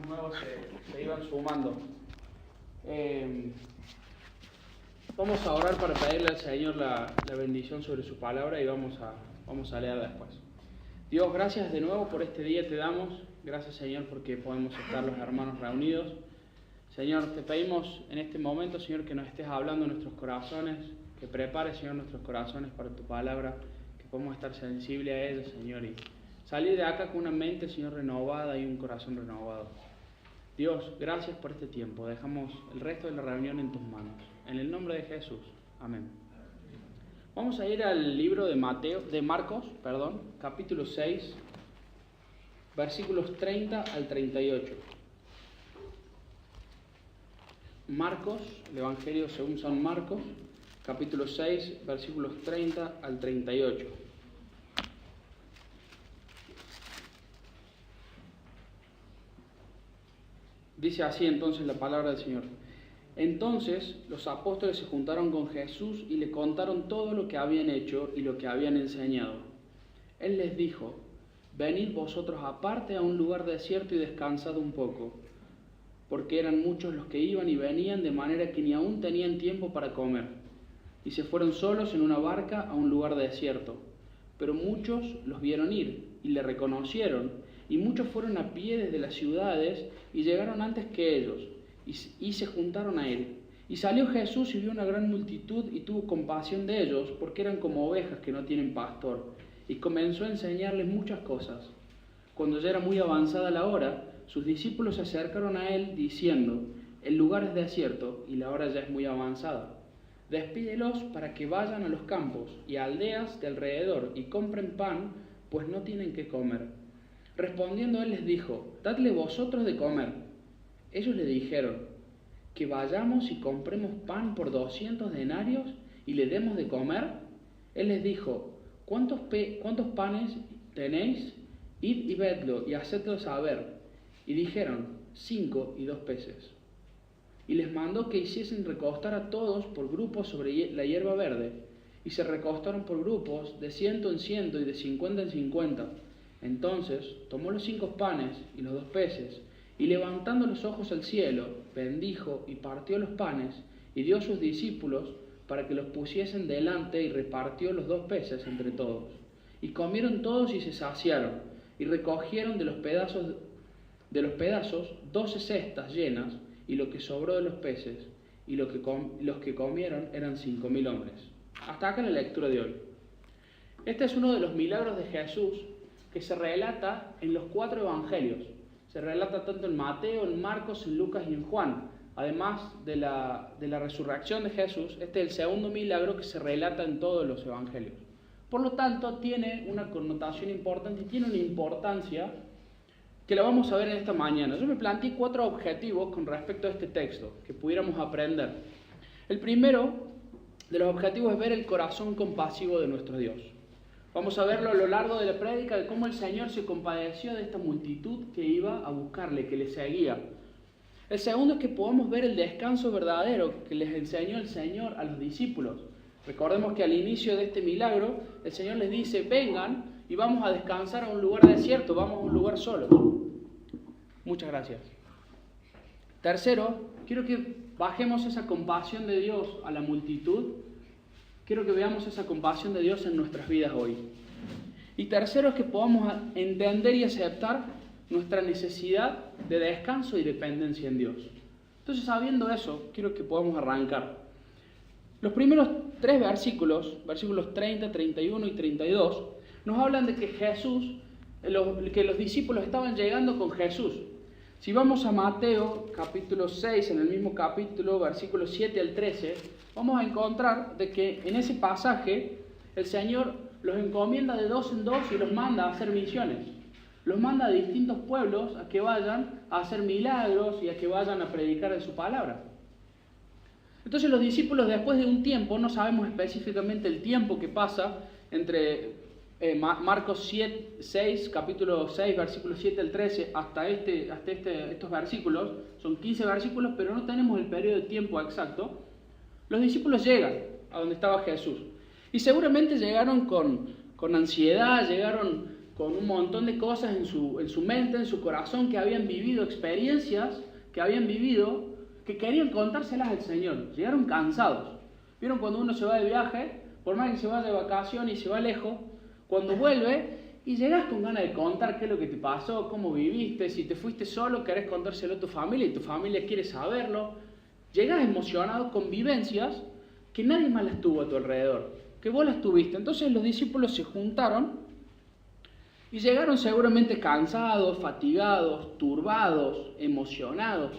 hermanos nuevos se iban sumando. Vamos a orar para pedirle al Señor la bendición sobre su palabra y vamos a leer después. Dios, gracias de nuevo por este día te damos. Gracias, Señor, porque podemos estar los hermanos reunidos. Señor, te pedimos en este momento, Señor, que nos estés hablando en nuestros corazones, que prepares, Señor, nuestros corazones para tu palabra, que podamos estar sensibles a ella, Señor, y salir de acá con una mente, Señor, renovada y un corazón renovado. Dios, gracias por este tiempo. Dejamos el resto de la reunión en tus manos. En el nombre de Jesús. Amén. Vamos a ir al libro de Marcos, capítulo 6, versículos 30 al 38. Marcos, el Evangelio según San Marcos, capítulo 6, versículos 30 al 38. Dice así entonces la palabra del Señor. Entonces los apóstoles se juntaron con Jesús y le contaron todo lo que habían hecho y lo que habían enseñado. Él les dijo: venid vosotros aparte a un lugar desierto y descansad un poco, porque eran muchos los que iban y venían, de manera que ni aún tenían tiempo para comer. Y se fueron solos en una barca a un lugar desierto. Pero muchos los vieron ir y le reconocieron, y muchos fueron a pie desde las ciudades y llegaron antes que ellos, y se juntaron a él. Y salió Jesús y vio una gran multitud y tuvo compasión de ellos, porque eran como ovejas que no tienen pastor, y comenzó a enseñarles muchas cosas. Cuando ya era muy avanzada la hora, sus discípulos se acercaron a él diciendo: el lugar es desierto y la hora ya es muy avanzada. Despídelos para que vayan a los campos y a aldeas de alrededor y compren pan, pues no tienen qué comer. Respondiendo él les dijo: dadle vosotros de comer. Ellos le dijeron: que vayamos y compremos pan por 200 denarios y le demos de comer. Él les dijo: ¿cuántos panes tenéis? Id y vedlo y hacedlo saber. Y dijeron: 5 y 2 peces. Y les mandó que hiciesen recostar a todos por grupos sobre la hierba verde. Y se recostaron por grupos, de 100 en 100 y de 50 en 50. Entonces tomó los 5 panes y los 2 peces, y levantando los ojos al cielo, bendijo y partió los panes, y dio a sus discípulos para que los pusiesen delante, y repartió los 2 peces entre todos. Y comieron todos y se saciaron, y recogieron de los pedazos 12 cestas llenas, y lo que sobró de los peces, y los que comieron eran 5.000 hombres. Hasta acá la lectura de hoy. Este es uno de los milagros de Jesús que se relata en los 4 evangelios. Se relata tanto en Mateo, en Marcos, en Lucas y en Juan. Además de la resurrección de Jesús, este es el segundo milagro que se relata en todos los evangelios. Por lo tanto, tiene una connotación importante y tiene una importancia que la vamos a ver en esta mañana. Yo me planteé 4 objetivos con respecto a este texto que pudiéramos aprender. El primero de los objetivos es ver el corazón compasivo de nuestro Dios. Vamos a verlo a lo largo de la prédica, de cómo el Señor se compadeció de esta multitud que iba a buscarle, que le seguía. El segundo es que podamos ver el descanso verdadero que les enseñó el Señor a los discípulos. Recordemos que al inicio de este milagro, el Señor les dice: vengan y vamos a descansar a un lugar desierto, vamos a un lugar solos. Muchas gracias. Tercero, quiero que bajemos esa compasión de Dios a la multitud. Quiero que veamos esa compasión de Dios en nuestras vidas hoy. Y tercero es que podamos entender y aceptar nuestra necesidad de descanso y dependencia en Dios. Entonces, sabiendo eso, quiero que podamos arrancar. Los primeros 3 versículos 30, 31 y 32, nos hablan de que que los discípulos estaban llegando con Jesús. Si vamos a Mateo capítulo 6, en el mismo capítulo, versículos 7 al 13, vamos a encontrar de que en ese pasaje el Señor los encomienda de 2 en 2 y los manda a hacer misiones. Los manda a distintos pueblos a que vayan a hacer milagros y a que vayan a predicar de su palabra. Entonces los discípulos, después de un tiempo, no sabemos específicamente el tiempo que pasa entre Marcos 6, capítulo 6, versículos 7 al 13, hasta estos versículos, son 15 versículos, pero no tenemos el periodo de tiempo exacto. Los discípulos llegan a donde estaba Jesús, y seguramente llegaron con ansiedad, llegaron con un montón de cosas en su mente, en su corazón, que habían vivido, experiencias que habían vivido, que querían contárselas al Señor. Llegaron cansados. ¿Vieron cuando uno se va de viaje? Por más que se vaya de vacaciones y se va lejos, cuando vuelve y llegas con ganas de contar qué es lo que te pasó, cómo viviste, si te fuiste solo, querés contárselo a tu familia y tu familia quiere saberlo. Llegas emocionado con vivencias que nadie más las tuvo a tu alrededor, que vos las tuviste. Entonces los discípulos se juntaron y llegaron seguramente cansados, fatigados, turbados, emocionados.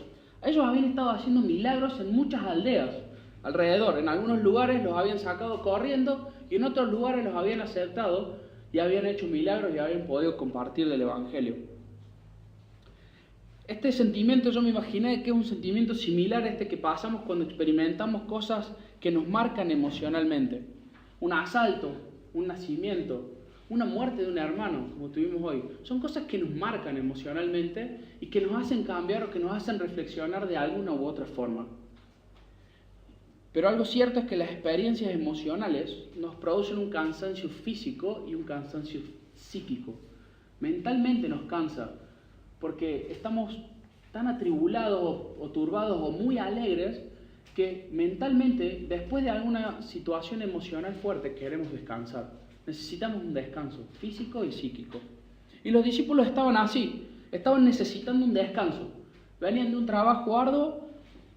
Ellos habían estado haciendo milagros en muchas aldeas alrededor. En algunos lugares los habían sacado corriendo y en otros lugares los habían aceptado y habían hecho milagros y habían podido compartir del Evangelio. Este sentimiento yo me imaginé que es un sentimiento similar a este que pasamos cuando experimentamos cosas que nos marcan emocionalmente. Un asalto, un nacimiento, una muerte de un hermano, como tuvimos hoy. Son cosas que nos marcan emocionalmente y que nos hacen cambiar o que nos hacen reflexionar de alguna u otra forma. Pero algo cierto es que las experiencias emocionales nos producen un cansancio físico y un cansancio psíquico. Mentalmente nos cansa, porque estamos tan atribulados o turbados o muy alegres que mentalmente, después de alguna situación emocional fuerte, queremos descansar. Necesitamos un descanso físico y psíquico. Y los discípulos estaban así, estaban necesitando un descanso. Venían de un trabajo arduo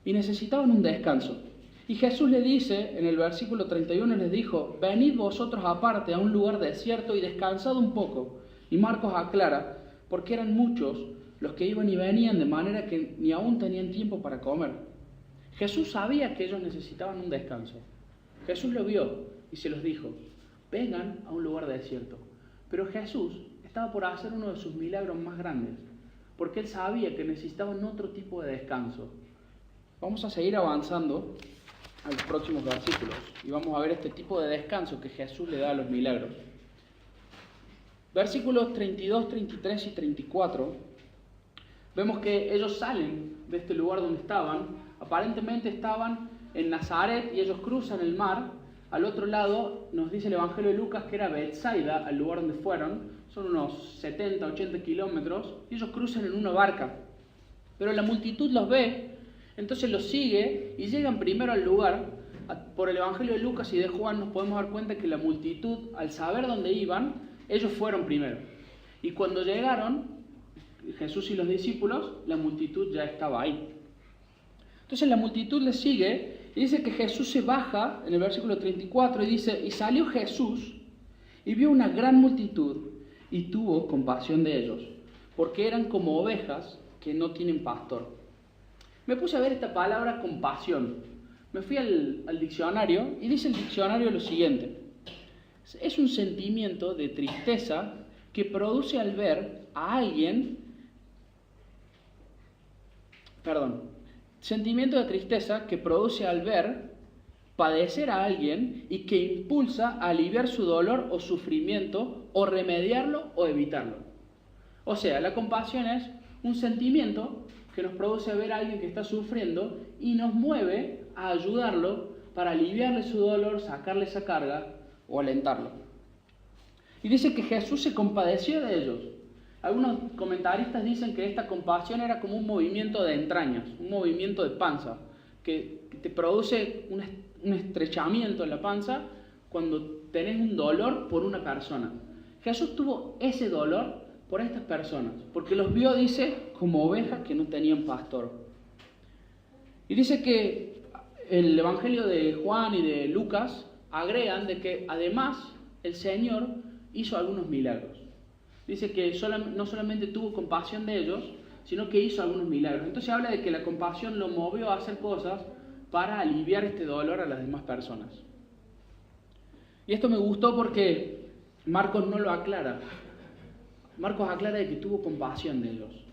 y necesitaban un descanso. Y Jesús le dice, en el versículo 31 les dijo, venid vosotros aparte a un lugar desierto y descansad un poco. Y Marcos aclara, porque eran muchos los que iban y venían de manera que ni aún tenían tiempo para comer. Jesús sabía que ellos necesitaban un descanso. Jesús lo vio y se los dijo, vengan a un lugar desierto. Pero Jesús estaba por hacer uno de sus milagros más grandes, porque él sabía que necesitaban otro tipo de descanso. Vamos a seguir avanzando a los próximos versículos y vamos a ver este tipo de descanso que Jesús le da a los milagros. Versículos 32, 33 y 34, vemos que ellos salen de este lugar donde estaban. Aparentemente estaban en Nazaret y ellos cruzan el mar. Al otro lado nos dice el Evangelio de Lucas que era Betsaida, al lugar donde fueron. Son unos 70, 80 kilómetros y ellos cruzan en una barca. Pero la multitud los ve, entonces los sigue y llegan primero al lugar. Por el Evangelio de Lucas y de Juan nos podemos dar cuenta que la multitud, al saber dónde iban, ellos fueron primero. Y cuando llegaron, Jesús y los discípulos, la multitud ya estaba ahí. Entonces la multitud les sigue y dice que Jesús se baja, en el versículo 34, y dice, y salió Jesús y vio una gran multitud y tuvo compasión de ellos, porque eran como ovejas que no tienen pastor. Me puse a ver esta palabra compasión. Me fui al diccionario y dice el diccionario lo siguiente. Es un sentimiento de tristeza que produce al ver a alguien, sentimiento de tristeza que produce al ver padecer a alguien y que impulsa a aliviar su dolor o sufrimiento o remediarlo o evitarlo. O sea, la compasión es un sentimiento que nos produce ver a alguien que está sufriendo y nos mueve a ayudarlo para aliviarle su dolor, sacarle esa carga o alentarlo. Y dice que Jesús se compadeció de ellos. Algunos comentaristas dicen que esta compasión era como un movimiento de entrañas, un movimiento de panza, que te produce un estrechamiento en la panza cuando tenés un dolor por una persona. Jesús tuvo ese dolor por estas personas, porque los vio, dice, como ovejas que no tenían pastor. Y dice que el Evangelio de Juan y de Lucas agregan de que además el Señor hizo algunos milagros. Dice que no solamente tuvo compasión de ellos, sino que hizo algunos milagros. Entonces habla de que la compasión lo movió a hacer cosas para aliviar este dolor a las demás personas. Y esto me gustó porque Marcos no lo aclara. Marcos aclara de que tuvo compasión de ellos.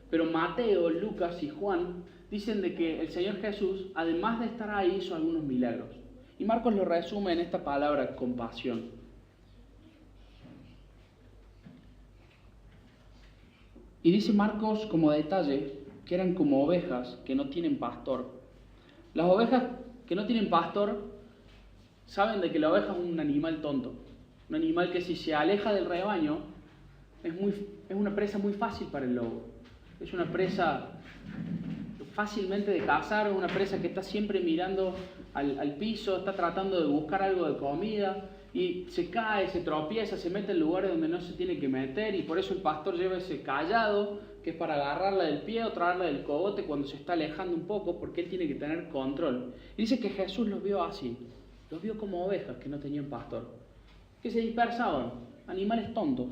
Pero Mateo, Lucas y Juan dicen de que el Señor Jesús, además de estar ahí, hizo algunos milagros. Y Marcos lo resume en esta palabra, compasión. Y dice Marcos como detalle que eran como ovejas que no tienen pastor. Las ovejas que no tienen pastor saben de que la oveja es un animal tonto. Un animal que si se aleja del rebaño es una presa muy fácil para el lobo. Es una presa fácilmente de cazar, una presa que está siempre mirando al piso, está tratando de buscar algo de comida y se cae, se tropieza, se mete en lugares donde no se tiene que meter, y por eso el pastor lleva ese cayado que es para agarrarla del pie o traerla del cogote cuando se está alejando un poco, porque él tiene que tener control. Y dice que Jesús los vio así, los vio como ovejas que no tenían pastor, que se dispersaban, animales tontos,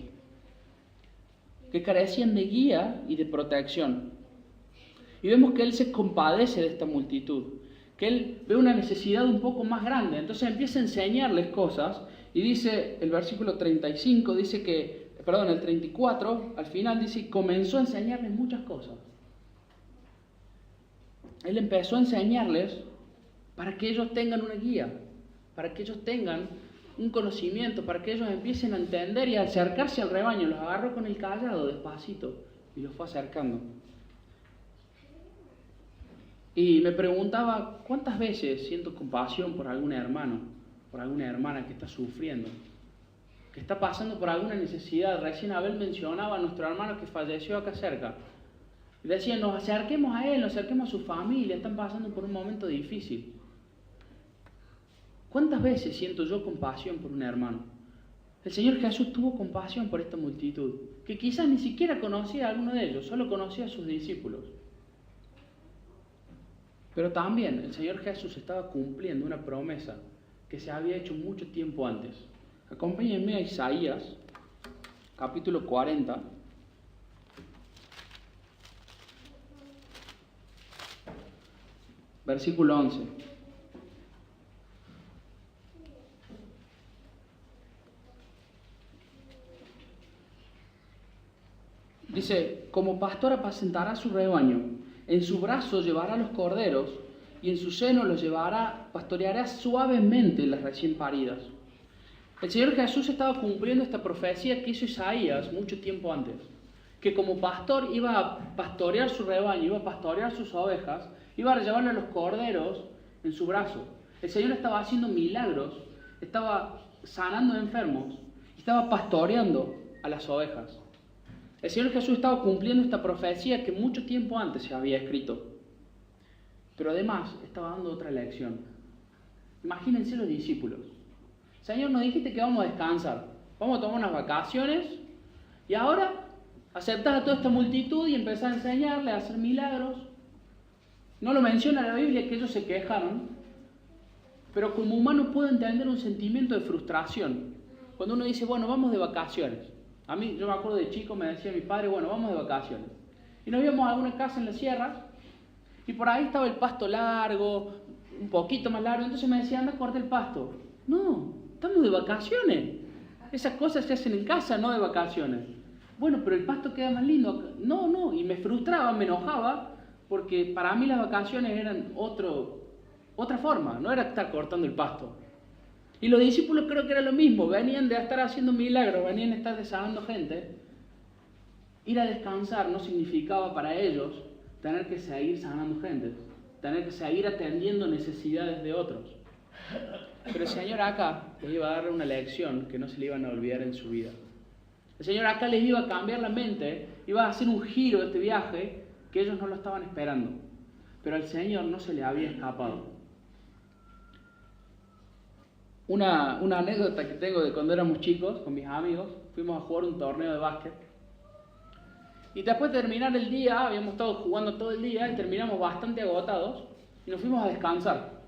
que carecían de guía y de protección. Y vemos que Él se compadece de esta multitud, que Él ve una necesidad un poco más grande, entonces empieza a enseñarles cosas, y dice el versículo 35, el 34, al final dice, comenzó a enseñarles muchas cosas. Él empezó a enseñarles para que ellos tengan una guía, para que ellos tengan un conocimiento, para que ellos empiecen a entender y a acercarse al rebaño. Los agarró con el cayado despacito y los fue acercando. Y me preguntaba, ¿cuántas veces siento compasión por algún hermano, por alguna hermana que está sufriendo, que está pasando por alguna necesidad? Recién Abel mencionaba a nuestro hermano que falleció acá cerca. Y decía, nos acerquemos a él, nos acerquemos a su familia, están pasando por un momento difícil. ¿Cuántas veces siento yo compasión por un hermano? El Señor Jesús tuvo compasión por esta multitud, que quizás ni siquiera conocía a alguno de ellos, solo conocía a sus discípulos. Pero también el Señor Jesús estaba cumpliendo una promesa que se había hecho mucho tiempo antes. Acompáñenme a Isaías, capítulo 40. Versículo 11. Dice, como pastor apacentará su rebaño, en su brazo llevará los corderos, y en su seno los llevará, pastoreará suavemente las recién paridas. El Señor Jesús estaba cumpliendo esta profecía que hizo Isaías mucho tiempo antes, que como pastor iba a pastorear su rebaño, iba a pastorear sus ovejas, iba a llevarle los corderos en su brazo. El Señor estaba haciendo milagros, estaba sanando enfermos, estaba pastoreando a las ovejas. El Señor Jesús estaba cumpliendo esta profecía que mucho tiempo antes se había escrito. Pero además estaba dando otra lección. Imagínense los discípulos. Señor, nos dijiste que vamos a descansar, vamos a tomar unas vacaciones, y ahora aceptás a toda esta multitud y empezás a enseñarle, a hacer milagros. No lo menciona la Biblia, que ellos se quejaron, pero como humano puedo entender un sentimiento de frustración. Cuando uno dice, bueno, vamos de vacaciones. A mí, yo me acuerdo de chico, me decía mi padre, bueno, vamos de vacaciones. Y nos íbamos a alguna casa en la sierra, y por ahí estaba el pasto largo, un poquito más largo, entonces me decía, anda a cortar el pasto. No, estamos de vacaciones. Esas cosas se hacen en casa, no de vacaciones. Bueno, pero el pasto queda más lindo. No, y me frustraba, me enojaba, porque para mí las vacaciones eran otra forma, no era estar cortando el pasto. Y los discípulos creo que era lo mismo, venían de estar haciendo milagros, venían de estar sanando gente. Ir a descansar no significaba para ellos tener que seguir sanando gente, tener que seguir atendiendo necesidades de otros. Pero el Señor acá les iba a dar una lección que no se le iban a olvidar en su vida. El Señor acá les iba a cambiar la mente, iba a hacer un giro de este viaje que ellos no lo estaban esperando. Pero al Señor no se le había escapado. Una anécdota que tengo de cuando éramos chicos, con mis amigos, fuimos a jugar un torneo de básquet. Y después de terminar el día, habíamos estado jugando todo el día y terminamos bastante agotados y nos fuimos a descansar.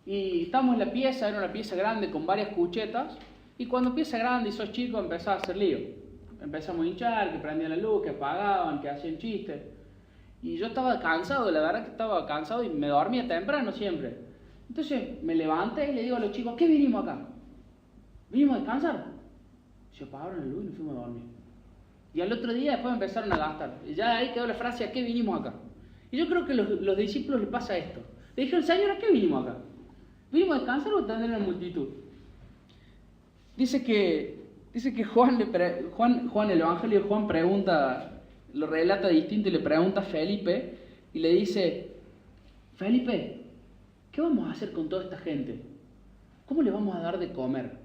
Y estábamos en la pieza, era una pieza grande con varias cuchetas, y cuando pieza grande y sos chico empezaba a hacer lío. Empezamos a hinchar, que prendían la luz, que apagaban, que hacían chistes. Y yo estaba cansado, la verdad que estaba cansado y me dormía temprano siempre. Entonces me levanté y le digo a los chicos, ¿qué vinimos acá? ¿Vinimos a descansar? Se apagaron la luz y nos fuimos a dormir. Y al otro día después empezaron a gastar. Y ya ahí quedó la frase, ¿a qué vinimos acá? Y yo creo que a los discípulos les pasa esto. Le dijeron, Señor, ¿a qué vinimos acá? ¿Vinimos a descansar o a atender a la multitud? Dice que Juan, el Evangelio de Juan pregunta, lo relata distinto y le pregunta a Felipe y le dice, Felipe, ¿qué vamos a hacer con toda esta gente? ¿Cómo le vamos a dar de comer?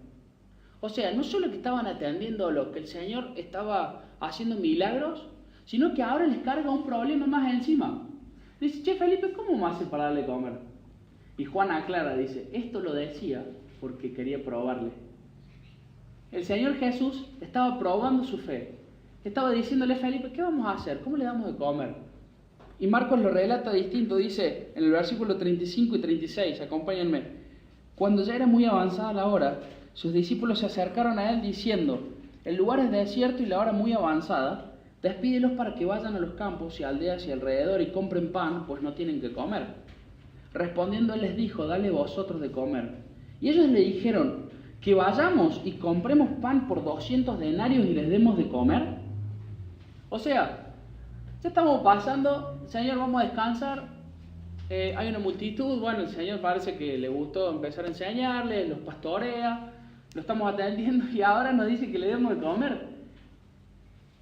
O sea, no solo que estaban atendiendo lo que el Señor estaba haciendo milagros, sino que ahora les carga un problema más encima. Dice, che, Felipe, ¿cómo me hace para darle de comer? Y Juan aclara, dice, esto lo decía porque quería probarle. El Señor Jesús estaba probando su fe. Estaba diciéndole a Felipe, ¿qué vamos a hacer? ¿Cómo le damos de comer? Y Marcos lo relata distinto, dice en el versículo 35 y 36, acompáñenme. Cuando ya era muy avanzada la hora, sus discípulos se acercaron a él diciendo, el lugar es desierto y la hora muy avanzada, despídelos para que vayan a los campos y aldeas y alrededor y compren pan, pues no tienen que comer. Respondiendo él les dijo, dale vosotros de comer. Y ellos le dijeron, que vayamos y compremos pan por 200 denarios y les demos de comer. O sea, ya estamos pasando, Señor, vamos a descansar, hay una multitud, bueno, el Señor parece que le gustó empezar a enseñarle, los pastorea, lo estamos atendiendo y ahora nos dice que le demos de comer.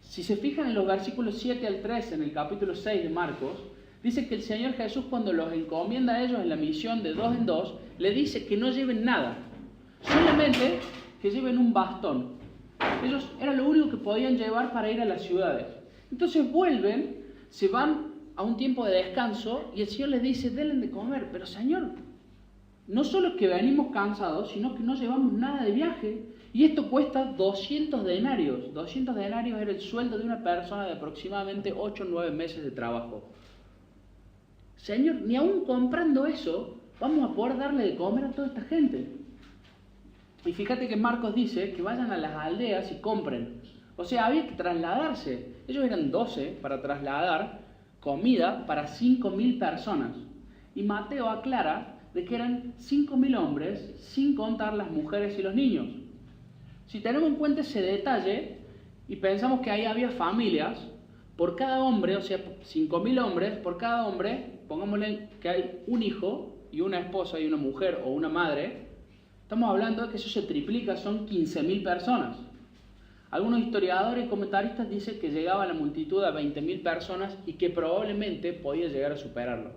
Si se fijan en los versículos 7 al 13, en el capítulo 6 de Marcos, dice que el Señor Jesús, cuando los encomienda a ellos en la misión de 2 en 2, le dice que no lleven nada, solamente que lleven un bastón. Ellos era lo único que podían llevar para ir a las ciudades. Entonces vuelven, se van a un tiempo de descanso y el Señor les dice, denle de comer. Pero Señor, no solo que venimos cansados, sino que no llevamos nada de viaje. Y esto cuesta 200 denarios. 200 denarios era el sueldo de una persona de aproximadamente 8 o 9 meses de trabajo. Señor, ni aún comprando eso, vamos a poder darle de comer a toda esta gente. Y fíjate que Marcos dice que vayan a las aldeas y compren. O sea, había que trasladarse. Ellos eran 12 para trasladar comida para 5.000 personas. Y Mateo aclara de que eran 5.000 hombres, sin contar las mujeres y los niños. Si tenemos en cuenta ese detalle y pensamos que ahí había familias, por cada hombre, o sea, 5.000 hombres, por cada hombre, pongámosle que hay un hijo y una esposa y una mujer o una madre, estamos hablando de que eso se triplica, son 15.000 personas. Algunos historiadores y comentaristas dicen que llegaba la multitud a 20.000 personas y que probablemente podía llegar a superarlo.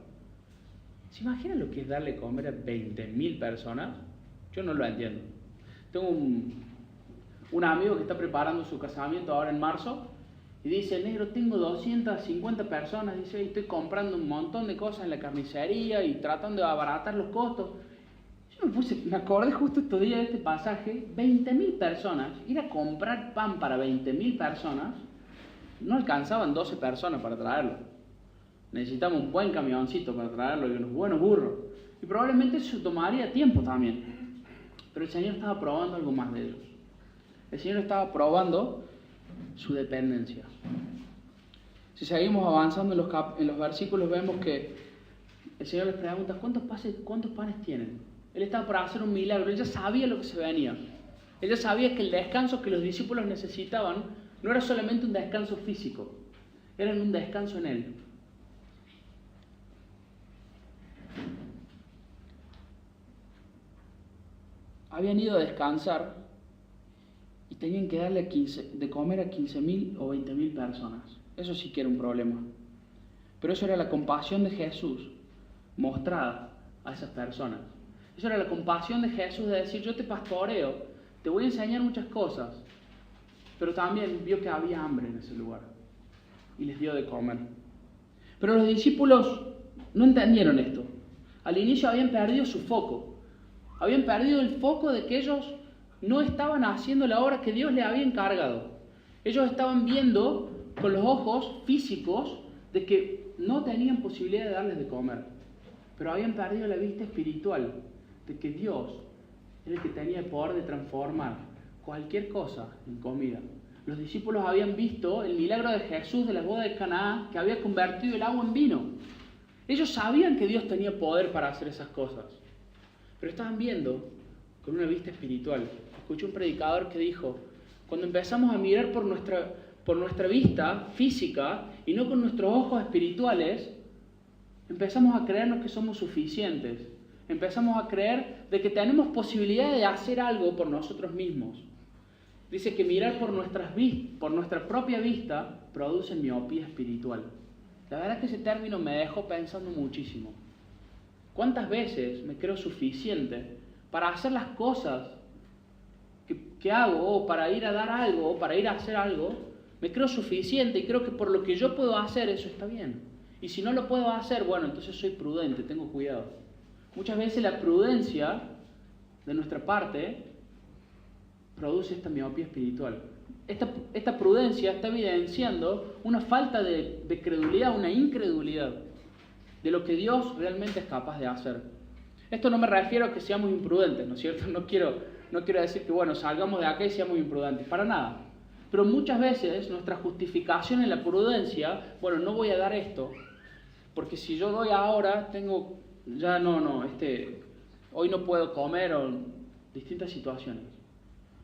¿Se imaginan lo que es darle comer a 20.000 personas? Yo no lo entiendo. Tengo un amigo que está preparando su casamiento ahora en marzo y dice, negro, tengo 250 personas, dice, y estoy comprando un montón de cosas en la carnicería y tratando de abaratar los costos. Yo me acordé justo estos días de este pasaje, 20.000 personas, ir a comprar pan para 20.000 personas, no alcanzaban 12 personas para traerlo. Necesitamos un buen camioncito para traerlo y unos buenos burros. Y probablemente eso tomaría tiempo también. Pero el Señor estaba probando algo más de ellos. El Señor estaba probando su dependencia. Si seguimos avanzando en los versículos, vemos que el Señor les pregunta, ¿cuántos panes tienen? Él estaba por hacer un milagro, él ya sabía lo que se venía. Él ya sabía que el descanso que los discípulos necesitaban no era solamente un descanso físico, era un descanso en Él. Habían ido a descansar y tenían que darle de comer a 15.000 o 20.000 personas. Eso sí que era un problema. Pero eso era la compasión de Jesús mostrada a esas personas. Eso era la compasión de Jesús de decir, yo te pastoreo, te voy a enseñar muchas cosas, pero también vio que había hambre en ese lugar y les dio de comer. Pero los discípulos no entendieron esto. Al inicio habían perdido su foco. Habían perdido el foco de que ellos no estaban haciendo la obra que Dios les había encargado. Ellos estaban viendo con los ojos físicos de que no tenían posibilidad de darles de comer. Pero habían perdido la vista espiritual de que Dios era el que tenía el poder de transformar cualquier cosa en comida. Los discípulos habían visto el milagro de Jesús de la boda de Caná, que había convertido el agua en vino. Ellos sabían que Dios tenía poder para hacer esas cosas, pero estaban viendo con una vista espiritual. Escuché un predicador que dijo, cuando empezamos a mirar por nuestra vista física y no con nuestros ojos espirituales, empezamos a creernos que somos suficientes. Empezamos a creer de que tenemos posibilidad de hacer algo por nosotros mismos. Dice que mirar por nuestra propia vista produce miopía espiritual. La verdad es que ese término me dejó pensando muchísimo. ¿Cuántas veces me creo suficiente para hacer las cosas que hago, o para ir a dar algo, o para ir a hacer algo, me creo suficiente y creo que por lo que yo puedo hacer eso está bien. Y si no lo puedo hacer, bueno, entonces soy prudente, tengo cuidado. Muchas veces la prudencia de nuestra parte produce esta miopía espiritual. Esta prudencia está evidenciando una falta de credulidad, una incredulidad de lo que Dios realmente es capaz de hacer. Esto no me refiero a que seamos imprudentes, ¿no es cierto? No quiero decir que, bueno, salgamos de acá y seamos imprudentes, para nada. Pero muchas veces nuestra justificación en la prudencia, bueno, no voy a dar esto, porque si yo doy ahora, hoy no puedo comer, o distintas situaciones.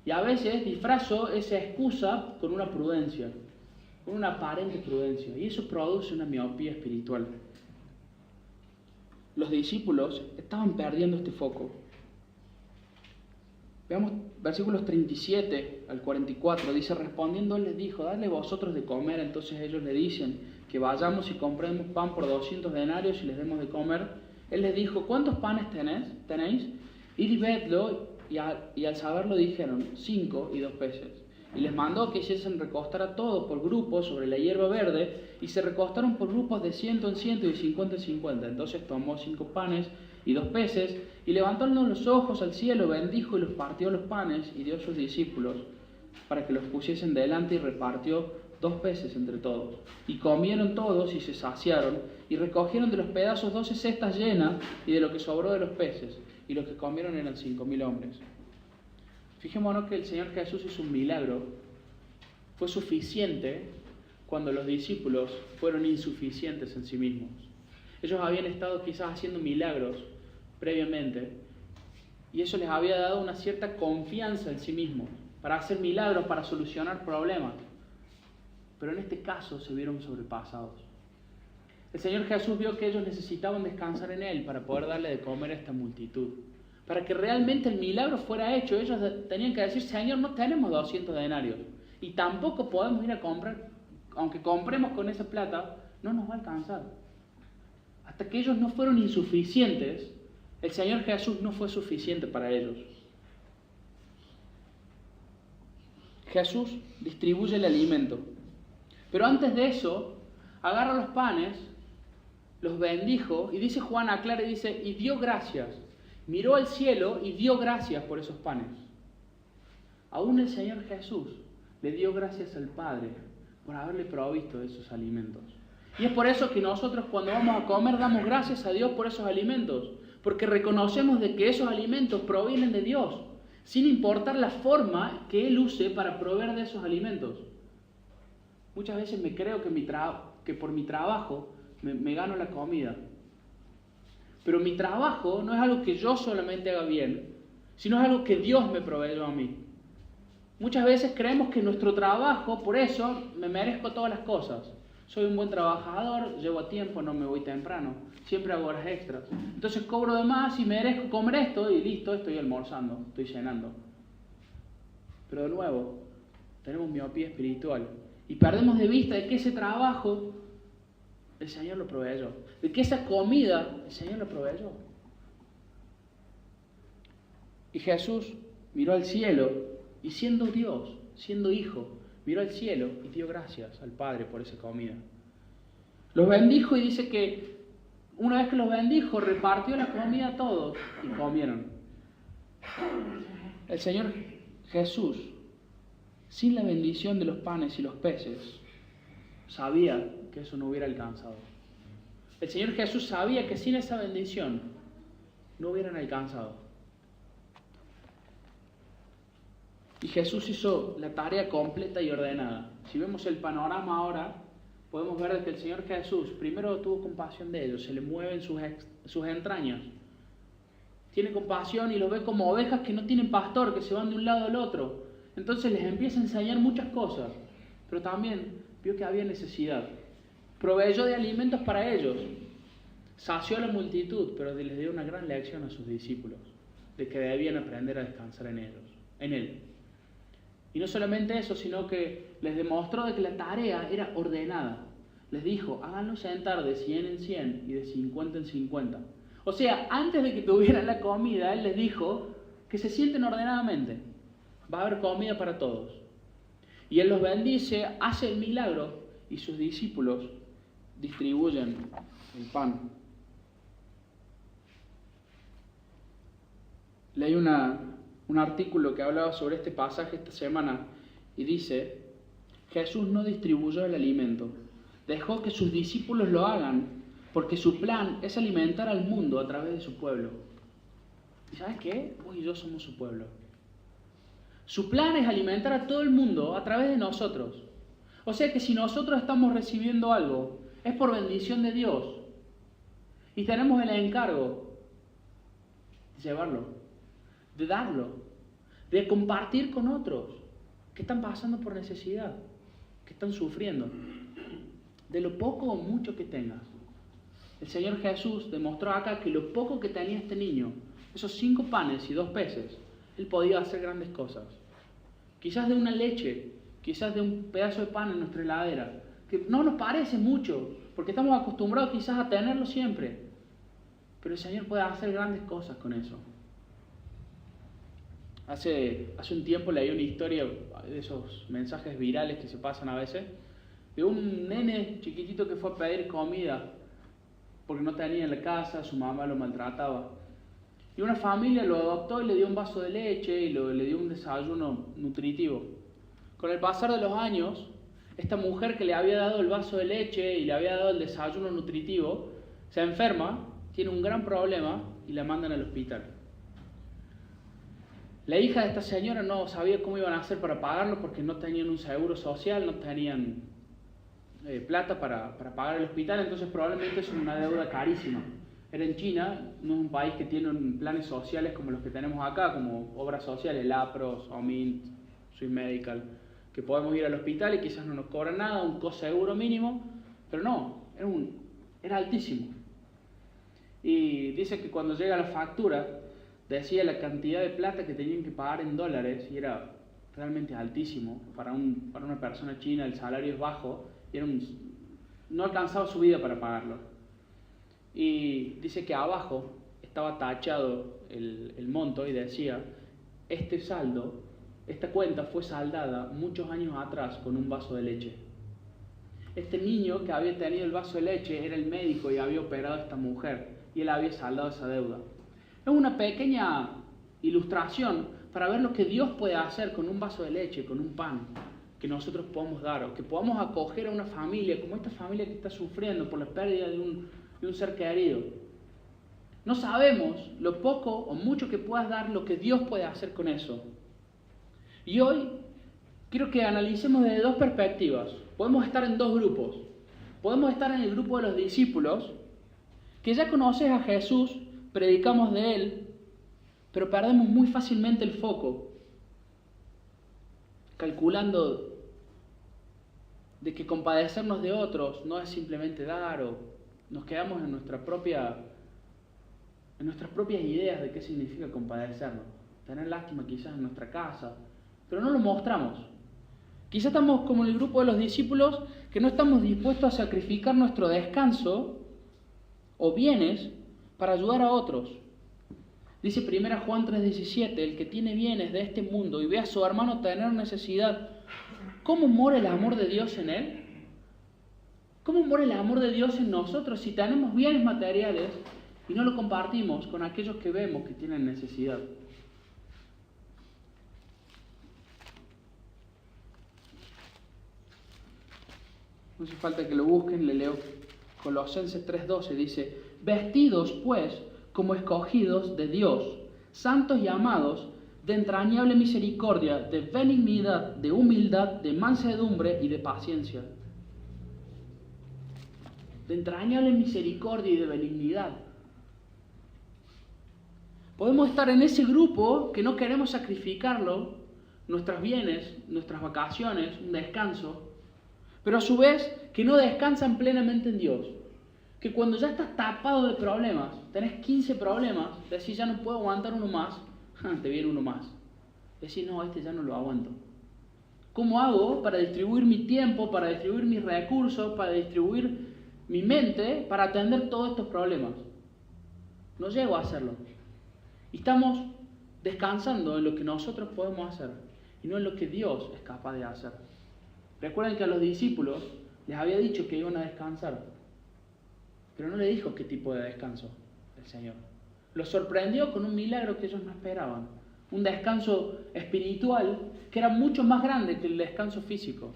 Y a veces disfrazo esa excusa con una prudencia, con una aparente prudencia, y eso produce una miopía espiritual. Los discípulos estaban perdiendo este foco. Veamos versículos 37 al 44, dice, respondiendo él les dijo, dadle vosotros de comer. Entonces ellos le dicen, que vayamos y compremos pan por 200 denarios y les demos de comer. Él les dijo, ¿cuántos panes tenéis? Id y vedlo, y al saberlo dijeron, 5 y 2 peces. Y les mandó que hiciesen recostar a todos por grupos sobre la hierba verde, y se recostaron por grupos de 100 en 100 y de 50 en 50. Entonces tomó 5 panes y 2 peces, y levantando los ojos al cielo, bendijo y los partió los panes, y dio a sus discípulos, para que los pusiesen delante, y repartió 2 peces entre todos. Y comieron todos, y se saciaron, y recogieron de los pedazos 12 cestas llenas, y de lo que sobró de los peces, y los que comieron eran 5.000 hombres. Fijémonos que el Señor Jesús hizo un milagro. Fue suficiente cuando los discípulos fueron insuficientes en sí mismos. Ellos habían estado quizás haciendo milagros previamente, y eso les había dado una cierta confianza en sí mismos, para hacer milagros, para solucionar problemas. Pero en este caso se vieron sobrepasados. El Señor Jesús vio que ellos necesitaban descansar en Él para poder darle de comer a esta multitud. Para que realmente el milagro fuera hecho, ellos tenían que decir, Señor, no tenemos 200 denarios. Y tampoco podemos ir a comprar, aunque compremos con esa plata, no nos va a alcanzar. Hasta que ellos no fueron insuficientes, el Señor Jesús no fue suficiente para ellos. Jesús distribuye el alimento. Pero antes de eso, agarra los panes, los bendijo, y dice Juan, aclara y dice, y dio gracias. Miró al cielo y dio gracias por esos panes. Aún el Señor Jesús le dio gracias al Padre por haberle provisto de esos alimentos. Y es por eso que nosotros cuando vamos a comer damos gracias a Dios por esos alimentos, porque reconocemos de que esos alimentos provienen de Dios, sin importar la forma que Él use para proveer de esos alimentos. Muchas veces me creo que por mi trabajo me gano la comida. Pero mi trabajo no es algo que yo solamente haga bien, sino es algo que Dios me proveyó a mí. Muchas veces creemos que nuestro trabajo, por eso me merezco todas las cosas. Soy un buen trabajador, llego a tiempo, no me voy temprano, siempre hago horas extras. Entonces cobro de más y merezco comer esto y listo, estoy almorzando, estoy cenando. Pero de nuevo, tenemos miopía espiritual y perdemos de vista de que ese trabajo el Señor lo proveyó, de que esa comida el Señor lo proveyó. Y Jesús miró al cielo y siendo Dios, siendo Hijo, miró al cielo y dio gracias al Padre por esa comida. Los bendijo y dice que una vez que los bendijo, repartió la comida a todos y comieron. El Señor Jesús, sin la bendición de los panes y los peces, sabía que eso no hubiera alcanzado. El Señor Jesús sabía que sin esa bendición no hubieran alcanzado. Y Jesús hizo la tarea completa y ordenada. Si vemos el panorama ahora, podemos ver que el Señor Jesús primero tuvo compasión de ellos, se le mueven sus entrañas. Tiene compasión y los ve como ovejas que no tienen pastor, que se van de un lado al otro. Entonces les empieza a enseñar muchas cosas, pero también vio que había necesidad. Proveyó de alimentos para ellos. Sació a la multitud, pero les dio una gran lección a sus discípulos, de que debían aprender a descansar en Él. Y no solamente eso, sino que les demostró de que la tarea era ordenada. Les dijo, háganlo sentar de 100 en 100 y de 50 en 50. O sea, antes de que tuvieran la comida, Él les dijo que se sienten ordenadamente. va a haber comida para todos. Y Él los bendice, hace el milagro y sus discípulos distribuyen el pan. Leí un artículo que hablaba sobre este pasaje esta semana y dice: Jesús no distribuyó el alimento, dejó que sus discípulos lo hagan, porque su plan es alimentar al mundo a través de su pueblo. ¿Y sabes qué? Vos y yo somos su pueblo. Su plan es alimentar a todo el mundo a través de nosotros. O sea que si nosotros estamos recibiendo algo, es por bendición de Dios. Y tenemos el encargo de llevarlo, de darlo, de compartir con otros que están pasando por necesidad, que están sufriendo, de lo poco o mucho que tengas. El Señor Jesús demostró acá que lo poco que tenía este niño, esos 5 panes y 2 peces, Él podía hacer grandes cosas. Quizás de una leche, quizás de un pedazo de pan en nuestra heladera, que no nos parece mucho, porque estamos acostumbrados quizás a tenerlo siempre. Pero el Señor puede hacer grandes cosas con eso. Hace un tiempo leí una historia de esos mensajes virales que se pasan a veces, de un nene chiquitito que fue a pedir comida porque no tenía en la casa, su mamá lo maltrataba. Y una familia lo adoptó y le dio un vaso de leche y le dio un desayuno nutritivo. Con el pasar de los años, esta mujer que le había dado el vaso de leche y le había dado el desayuno nutritivo, se enferma, tiene un gran problema y la mandan al hospital. La hija de esta señora no sabía cómo iban a hacer para pagarlo porque no tenían un seguro social, no tenían plata para pagar el hospital, entonces probablemente es una deuda carísima. Era en China, no es un país que tiene planes sociales como los que tenemos acá, como obras sociales, LAPRO, OMINT, Swiss Medical, que podemos ir al hospital y quizás no nos cobran nada, un coseguro mínimo, pero no, era altísimo. Y dice que cuando llega la factura, decía la cantidad de plata que tenían que pagar en dólares y era realmente altísimo. Para una persona china el salario es bajo y no alcanzaba su vida para pagarlo. Y dice que abajo estaba tachado el monto y decía: este saldo, esta cuenta fue saldada muchos años atrás con un vaso de leche. Este niño que había tenido el vaso de leche era el médico y había operado a esta mujer y él había saldado esa deuda. Es una pequeña ilustración para ver lo que Dios puede hacer con un vaso de leche, con un pan que nosotros podemos dar, o que podamos acoger a una familia como esta familia que está sufriendo por la pérdida de un ser querido. No sabemos lo poco o mucho que puedas dar, lo que Dios puede hacer con eso. Y hoy quiero que analicemos desde 2 perspectivas. Podemos estar en 2 grupos. Podemos estar en el grupo de los discípulos, que ya conoces a Jesús, predicamos de Él, pero perdemos muy fácilmente el foco, calculando de que compadecernos de otros no es simplemente dar, o nos quedamos en nuestras propias ideas de qué significa compadecernos, tener lástima quizás en nuestra casa, pero no lo mostramos. Quizás estamos como en el grupo de los discípulos, que no estamos dispuestos a sacrificar nuestro descanso o bienes para ayudar a otros. Dice 1 Juan 3:17, el que tiene bienes de este mundo y ve a su hermano tener necesidad, ¿cómo mora el amor de Dios en él? ¿Cómo mora el amor de Dios en nosotros si tenemos bienes materiales y no lo compartimos con aquellos que vemos que tienen necesidad? No hace falta que lo busquen, le leo Colosenses 3:12, dice: vestidos pues como escogidos de Dios, santos y amados, de entrañable misericordia, de benignidad, de humildad, de mansedumbre y de paciencia. De entrañable misericordia y de benignidad. Podemos estar en ese grupo que no queremos sacrificarlo, nuestros bienes, nuestras vacaciones, un descanso, pero a su vez que no descansan plenamente en Dios. Que cuando ya estás tapado de problemas, tenés 15 problemas, decís ya no puedo aguantar uno más, te viene uno más. Decís no, este ya no lo aguanto. ¿Cómo hago para distribuir mi tiempo, para distribuir mis recursos, para distribuir mi mente, para atender todos estos problemas? No llego a hacerlo. Y estamos descansando en lo que nosotros podemos hacer. y no en lo que Dios es capaz de hacer. Recuerden que a los discípulos les había dicho que iban a descansar, pero no le dijo qué tipo de descanso el Señor. Los sorprendió con un milagro que ellos no esperaban, un descanso espiritual que era mucho más grande que el descanso físico.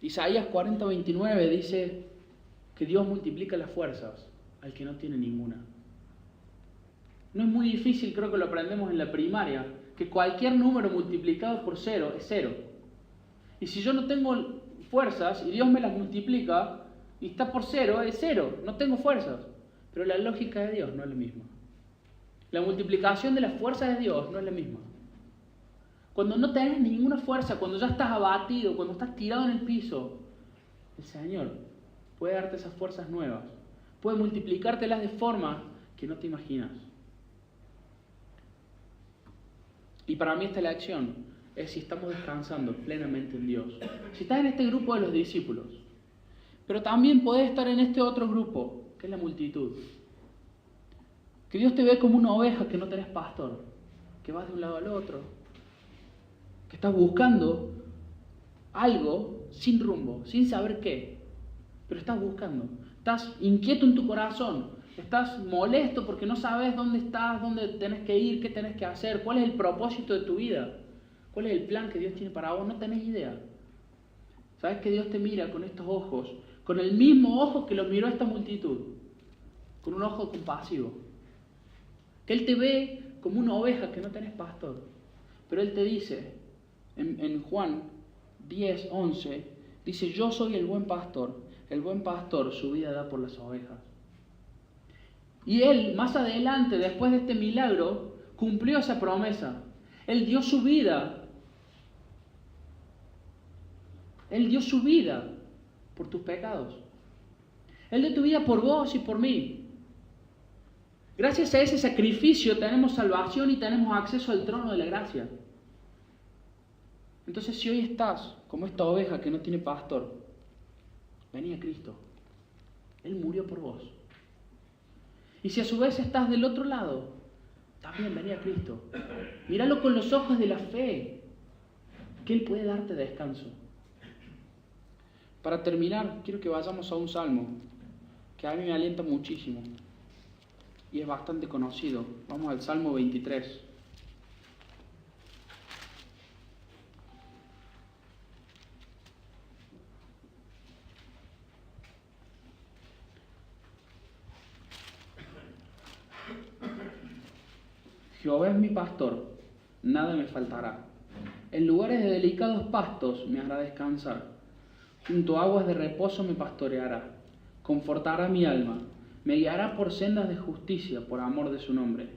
Isaías 40:29 dice que Dios multiplica las fuerzas al que no tiene ninguna. No es muy difícil, creo que lo aprendemos en la primaria, que cualquier número multiplicado por 0 es 0. Y si yo no tengo fuerzas y Dios me las multiplica y está por 0, es 0, no tengo fuerzas. Pero la lógica de Dios no es la misma. La multiplicación de las fuerzas de Dios no es la misma. Cuando no tenés ninguna fuerza, cuando ya estás abatido, cuando estás tirado en el piso, el Señor puede darte esas fuerzas nuevas. Puede multiplicártelas de forma que no te imaginas. Y para mí esta lección es si estamos descansando plenamente en Dios. Si estás en este grupo de los discípulos, pero también podés estar en este otro grupo, que es la multitud. Que Dios te ve como una oveja que no tenés pastor, que vas de un lado al otro, que estás buscando algo sin rumbo, sin saber qué, pero estás buscando. Estás inquieto en tu corazón, estás molesto porque no sabes dónde estás, dónde tenés que ir, qué tenés que hacer, cuál es el propósito de tu vida, cuál es el plan que Dios tiene para vos, no tenés idea. Sabes que Dios te mira con estos ojos, con el mismo ojo que lo miró a esta multitud, con un ojo compasivo. Que Él te ve como una oveja que no tenés pastor. Pero Él te dice, en Juan 10:11, dice: yo soy el buen pastor su vida da por las ovejas. Y Él, más adelante, después de este milagro, cumplió esa promesa. Él dio su vida. Él dio su vida por tus pecados. Él dio tu vida por vos y por mí. Gracias a ese sacrificio tenemos salvación y tenemos acceso al trono de la gracia. Entonces, si hoy estás como esta oveja que no tiene pastor, vení a Cristo. Él murió por vos. Y si a su vez estás del otro lado, también vení a Cristo. Míralo con los ojos de la fe, que Él puede darte descanso. Para terminar, quiero que vayamos a un salmo que a mí me alienta muchísimo y es bastante conocido. Vamos al Salmo 23. Jehová es mi pastor, nada me faltará. En lugares de delicados pastos me hará descansar. Junto a aguas de reposo me pastoreará. Confortará mi alma. Me guiará por sendas de justicia por amor de su nombre.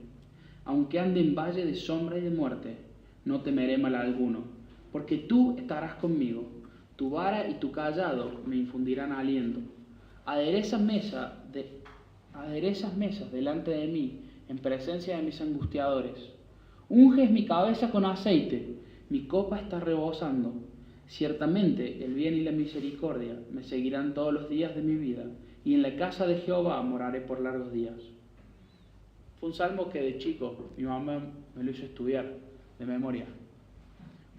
Aunque ande en valle de sombra y de muerte, no temeré mal alguno, porque tú estarás conmigo. Tu vara y tu cayado me infundirán aliento. Aderezas mesas delante de mí, en presencia de mis angustiadores. Unges mi cabeza con aceite, mi copa está rebosando. Ciertamente el bien y la misericordia me seguirán todos los días de mi vida, y en la casa de Jehová moraré por largos días. Fue un salmo que de chico mi mamá me lo hizo estudiar de memoria.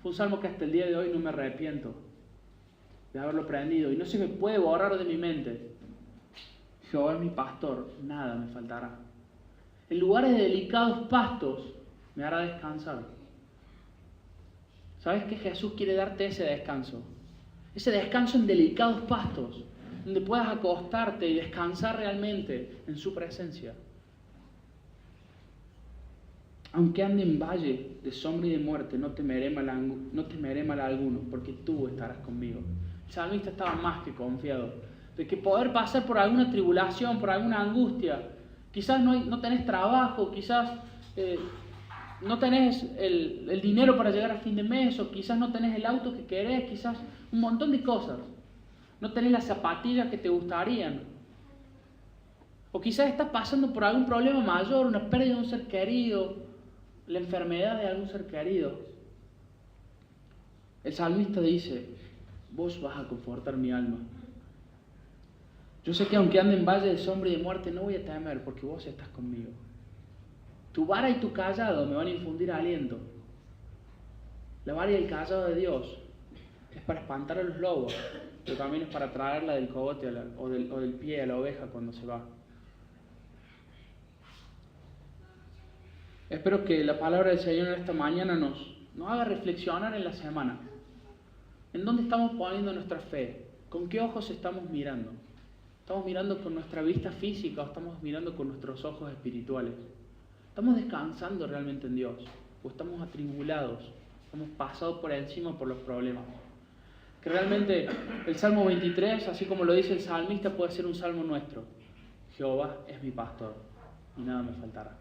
Fue un salmo que hasta el día de hoy no me arrepiento de haberlo aprendido, y no se me puede borrar de mi mente. Jehová es mi pastor, nada me faltará. En lugares de delicados pastos me hará descansar. ¿Sabes que Jesús quiere darte ese descanso? Ese descanso en delicados pastos, donde puedas acostarte y descansar realmente en su presencia. Aunque ande en valle de sombra y de muerte, no temeré mal alguno, porque tú estarás conmigo. El salmista estaba más que confiado de que poder pasar por alguna tribulación, por alguna angustia, quizás no tenés trabajo, quizás no tenés el dinero para llegar a fin de mes, o quizás no tenés el auto que querés, quizás un montón de cosas. No tenés las zapatillas que te gustarían. O quizás estás pasando por algún problema mayor, una pérdida de un ser querido, la enfermedad de algún ser querido. El salmista dice: vos vas a confortar mi alma. Yo sé que aunque ande en valle de sombra y de muerte, no voy a temer, porque vos estás conmigo. Tu vara y tu callado me van a infundir aliento. La vara y el callado de Dios es para espantar a los lobos, pero también es para traerla del cogote o del pie a la oveja cuando se va. Espero que la palabra del Señor esta mañana nos haga reflexionar en la semana. ¿En dónde estamos poniendo nuestra fe? ¿Con qué ojos estamos mirando? ¿Estamos mirando con nuestra vista física o estamos mirando con nuestros ojos espirituales? ¿Estamos descansando realmente en Dios? ¿O estamos atribulados? ¿Estamos pasados por encima por los problemas? Que realmente el Salmo 23, así como lo dice el salmista, puede ser un salmo nuestro. Jehová es mi pastor y nada me faltará.